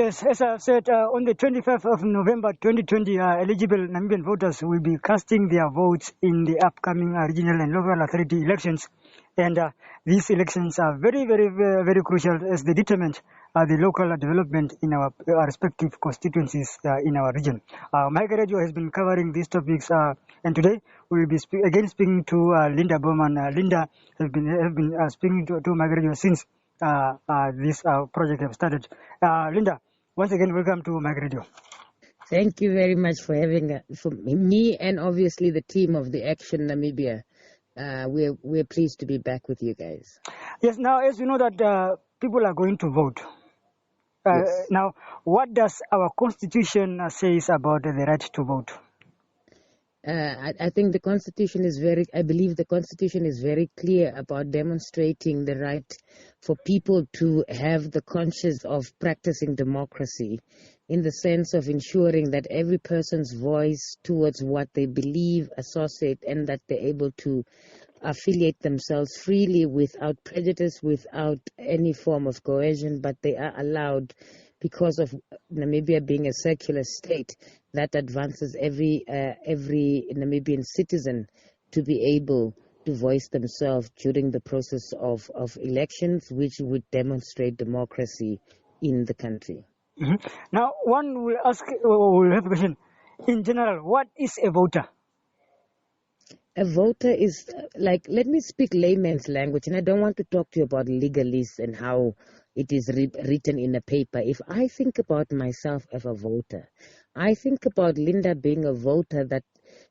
Yes, as I said, on the 25th of November 2020, eligible Namibian voters will be casting their votes in the upcoming regional and local authority elections. And these elections are very, very, very, very crucial as they determine the local development in our respective constituencies in our region. Omaheke Radio has been covering these topics, and today we will be again speaking to Linda Baumann. Linda has been speaking to Omaheke Radio since this project have started. Linda, once again, welcome to Omaheke Radio. Thank you very much for having for me and obviously the team of the Action Namibia. We're pleased to be back with you guys. Yes, now as you know that people are going to vote. Yes. Now, what does our constitution says about the right to vote? I think the Constitution is I believe the Constitution is very clear about demonstrating the right for people to have the conscience of practicing democracy in the sense of ensuring that every person's voice towards what they believe, associate, and that they're able to affiliate themselves freely without prejudice, without any form of coercion, but they are allowed because of Namibia being a secular state that advances every Namibian citizen to be able to voice themselves during the process of elections, which would demonstrate democracy in the country. Mm-hmm. Now, one will have a question. In general, what is a voter? A voter is let me speak layman's language, and I don't want to talk to you about legalese and how it is written in a paper. If I think about myself as a voter, I think about Linda being a voter, that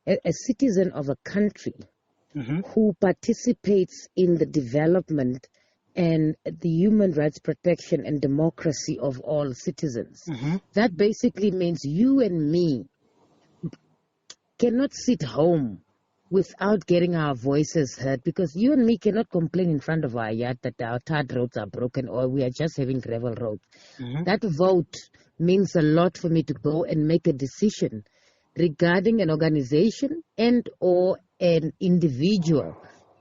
a citizen of a country who participates in the development and the human rights protection and democracy of all citizens. That basically means you and me cannot sit home without getting our voices heard, because you and me cannot complain in front of our yard that our tarred roads are broken or we are just having gravel roads. That vote means a lot for me to go and make a decision regarding an organization and or an individual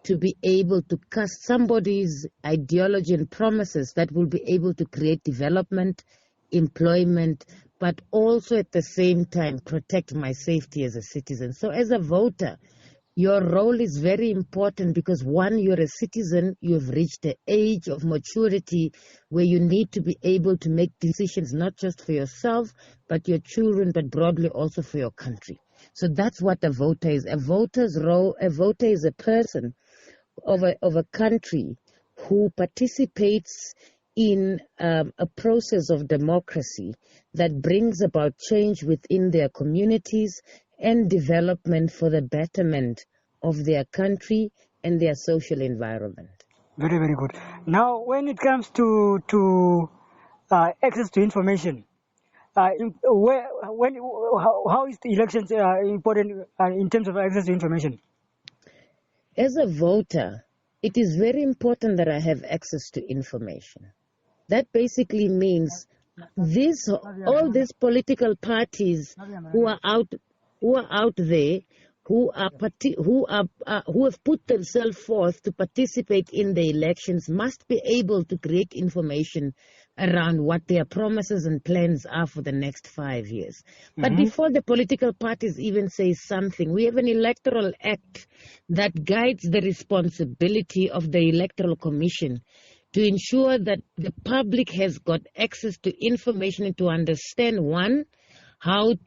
to be able to cast somebody's ideology and promises that will be able to create development, employment, but also at the same time protect my safety as a citizen. So as a voter, your role is very important because, one, you're a citizen, you've reached the age of maturity where you need to be able to make decisions not just for yourself, but your children, but broadly also for your country. So that's what a voter is. A voter's role, a voter is a person of a country who participates in a process of democracy that brings about change within their communities and development for the betterment of their country and their social environment. Very, very good. Now, when it comes to access to information, how is the elections important in terms of access to information? As a voter, it is very important that I have access to information. That basically means all these political parties who are out there, who have put themselves forth to participate in the elections, must be able to create information around what their promises and plans are for the next 5 years. But before the political parties even say something, we have an electoral act that guides the responsibility of the Electoral Commission to ensure that the public has got access to information and to understand, one,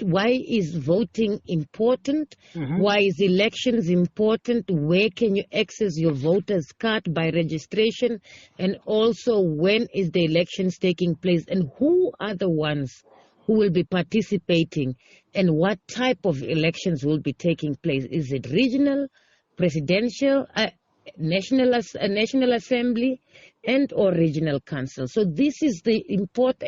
why is voting important? Why is elections important? Where can you access your voter's card by registration? And also, when is the elections taking place? And who are the ones who will be participating? And what type of elections will be taking place? Is it regional, presidential, National Assembly, and or regional council? So this is the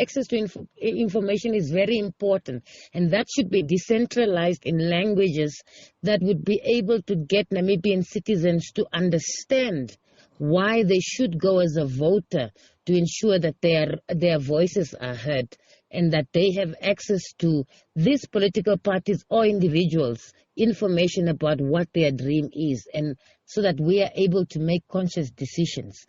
access to information is very important, and that should be decentralized in languages that would be able to get Namibian citizens to understand why they should go as a voter, to ensure that their voices are heard and that they have access to these political parties or individuals information about what their dream is, and so that we are able to make conscious decisions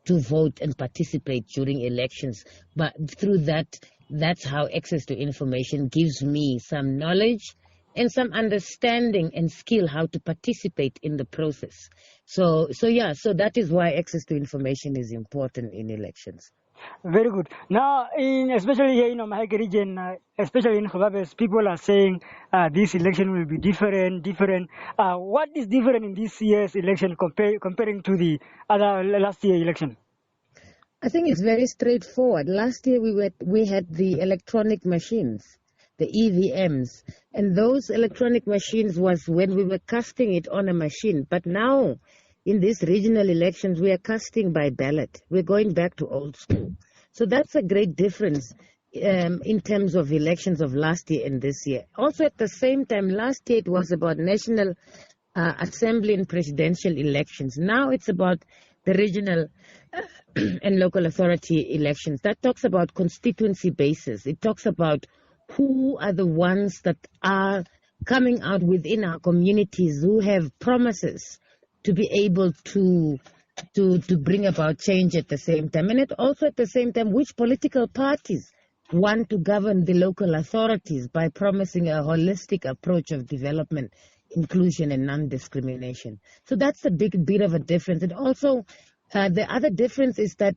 to vote and participate during elections, but through that that's how access to information gives me some knowledge and some understanding and skill how to participate in the process. So that is why access to information is important in elections. Very good. Now, especially here in Omaheke region, especially in Khababes, people are saying this election will be different. What is different in this year's election comparing to the other last year election? I think it's very straightforward. Last year we had the electronic machines, the EVMs, and those electronic machines was when we were casting it on a machine. But now, in these regional elections, we are casting by ballot. We're going back to old school. So that's a great difference in terms of elections of last year and this year. Also, at the same time, last year it was about national assembly and presidential elections. Now it's about the regional and local authority elections. That talks about constituency basis. It talks about who are the ones that are coming out within our communities who have promises to be able to bring about change at the same time. And it also at the same time, which political parties want to govern the local authorities by promising a holistic approach of development, inclusion, and non-discrimination. So that's a big bit of a difference. And also, the other difference is that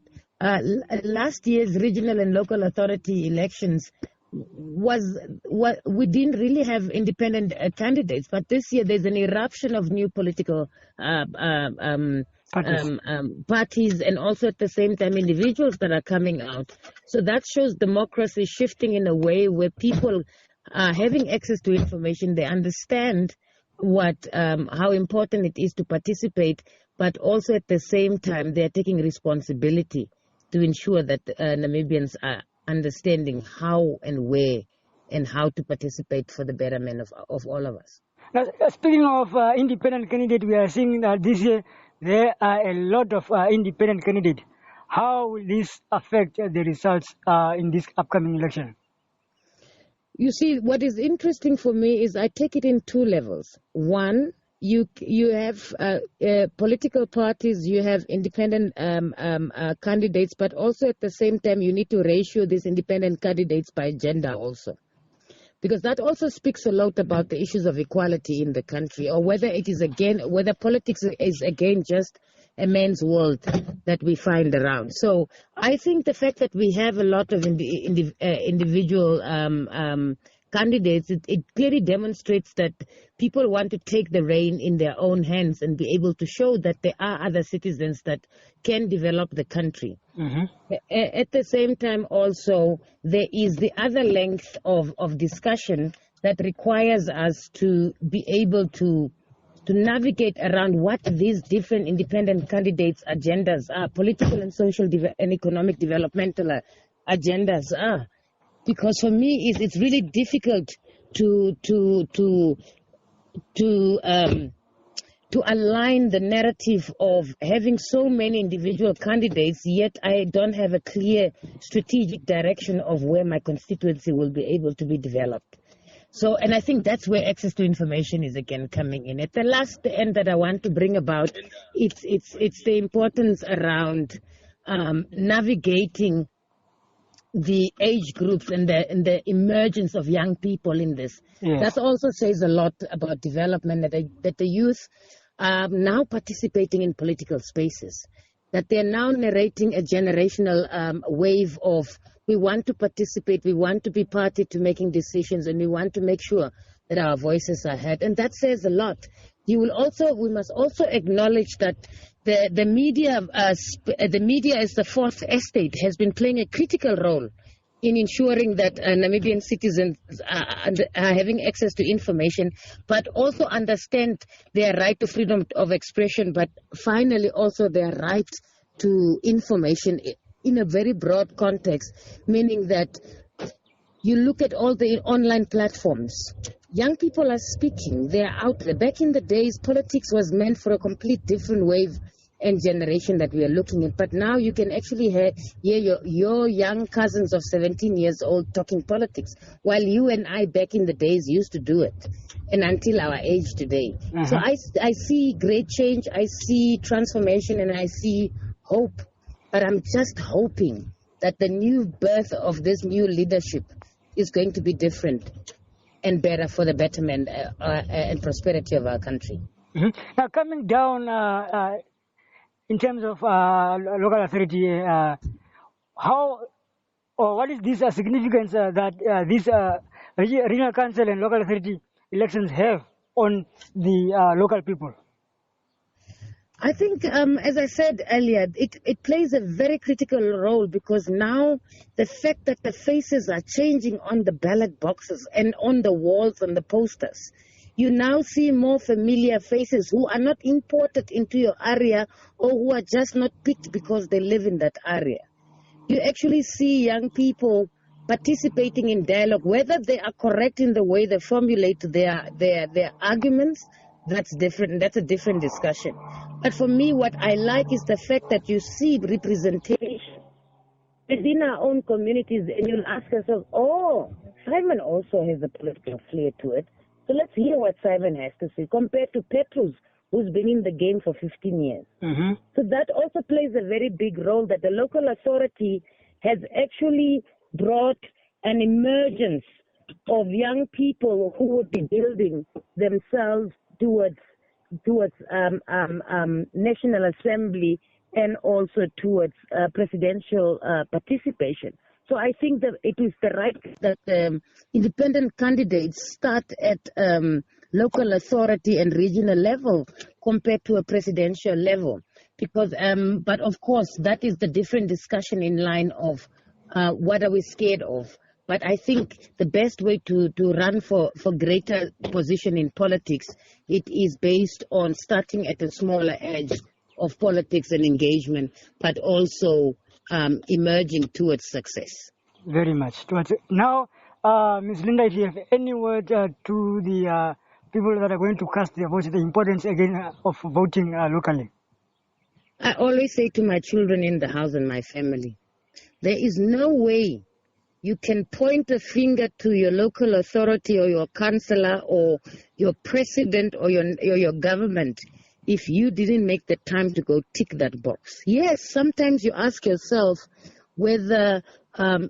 last year's regional and local authority elections we didn't really have independent candidates, but this year there's an eruption of new political parties, and also at the same time individuals that are coming out. So that shows democracy shifting in a way where people are having access to information. They understand how important it is to participate, but also at the same time they are taking responsibility to ensure that Namibians are understanding how and where and how to participate for the betterment of all of us. Now, speaking of independent candidates, we are seeing that this year there are a lot of independent candidates. How will this affect the results in this upcoming election? You see, what is interesting for me is I take it in two levels. One, you have political parties, you have independent candidates, but also at the same time you need to ratio these independent candidates by gender also. Because that also speaks a lot about the issues of equality in the country, or whether politics is again just a man's world that we find around. So I think the fact that we have a lot of individual candidates, it clearly demonstrates that people want to take the reign in their own hands and be able to show that there are other citizens that can develop the country. Mm-hmm. At the same time also, there is the other length of discussion that requires us to be able to navigate around what these different independent candidates' agendas are, political and social and economic developmental agendas are. Because for me, it's really difficult to align the narrative of having so many individual candidates, yet I don't have a clear strategic direction of where my constituency will be able to be developed. So, and I think that's where access to information is again coming in. At the last end that I want to bring about, it's the importance around navigating the age groups and the emergence of young people in this. Yes. That also says a lot about development, that the youth are now participating in political spaces, that they're now narrating a generational wave of we want to participate, we want to be party to making decisions, and we want to make sure that our voices are heard. And that says a lot. We must also acknowledge that the media as the fourth estate has been playing a critical role in ensuring that Namibian citizens are having access to information, but also understand their right to freedom of expression, but finally also their right to information in a very broad context, meaning that you look at all the online platforms. Young people are speaking. They are out there. Back in the days, politics was meant for a complete different wave and generation that we are looking at. But now you can actually hear your young cousins of 17 years old talking politics, while you and I back in the days used to do it, and until our age today. Uh-huh. So I see great change. I see transformation, and I see hope. But I'm just hoping that the new birth of this new leadership is going to be different and better for the betterment and prosperity of our country. Now, coming down in terms of local authority, how or what is this significance that these regional council and local authority elections have on the local people? I think, as I said earlier, it plays a very critical role, because now the fact that the faces are changing on the ballot boxes and on the walls and the posters, you now see more familiar faces who are not imported into your area or who are just not picked because they live in that area. You actually see young people participating in dialogue, whether they are correct in the way they formulate their arguments. That's different. That's a different discussion. But for me, what I like is the fact that you see representation within our own communities, and you'll ask yourself, oh, Simon also has a political flair to it. So let's hear what Simon has to say, compared to Petrus, who's been in the game for 15 years. So that also plays a very big role, that the local authority has actually brought an emergence of young people who would be building themselves towards National Assembly and also towards presidential participation. So I think that it is the right that independent candidates start at local authority and regional level compared to a presidential level. Because, but of course, that is the different discussion in line of what are we scared of. But I think the best way to run for greater position in politics, it is based on starting at a smaller edge of politics and engagement, but also emerging towards success. Very much. Now, Ms. Linda, if you have any word to the people that are going to cast their votes, the importance again of voting locally. I always say to my children in the house and my family, there is no way you can point a finger to your local authority or your councillor or your president or your government if you didn't make the time to go tick that box. Yes, sometimes you ask yourself whether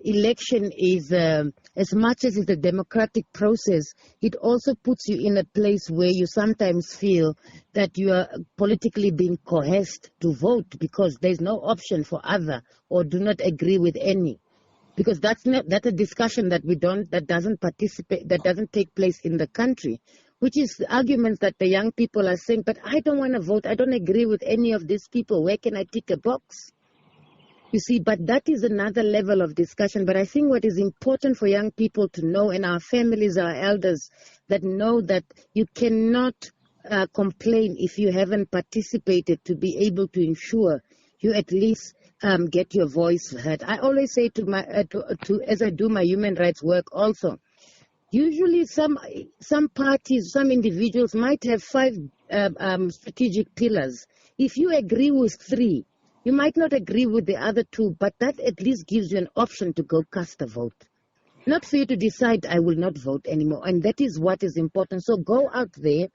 election is, as much as it's a democratic process, it also puts you in a place where you sometimes feel that you are politically being coerced to vote because there's no option for other or do not agree with any. Because that's a discussion that doesn't take place in the country, which is the arguments that the young people are saying, but I don't want to vote, I don't agree with any of these people, where can I tick a box? You see, but that is another level of discussion. But I think what is important for young people to know, and our families, our elders, that know that you cannot complain if you haven't participated, to be able to ensure you at least get your voice heard. I always say to my as I do my human rights work also, usually some parties, some individuals might have 5 strategic pillars. If you agree with 3, you might not agree with the other 2, but that at least gives you an option to go cast a vote. Not for you to decide, I will not vote anymore. And that is what is important. So go out there,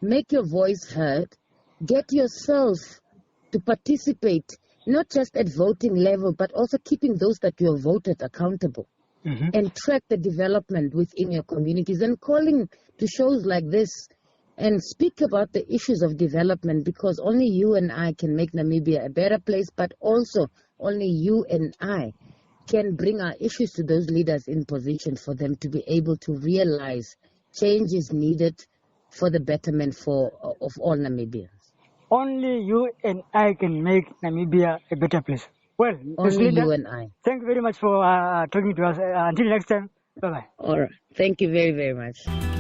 make your voice heard, get yourself to participate, not just at voting level, but also keeping those that you have voted accountable. And track the development within your communities, and calling to shows like this and speak about the issues of development, because only you and I can make Namibia a better place, but also only you and I can bring our issues to those leaders in position for them to be able to realize change is needed for the betterment of all Namibians. Only you and I can make Namibia a better place. Well, only Linda, you and I. Thank you very much for talking to us. Until next time, bye-bye. All right. Thank you very, very much.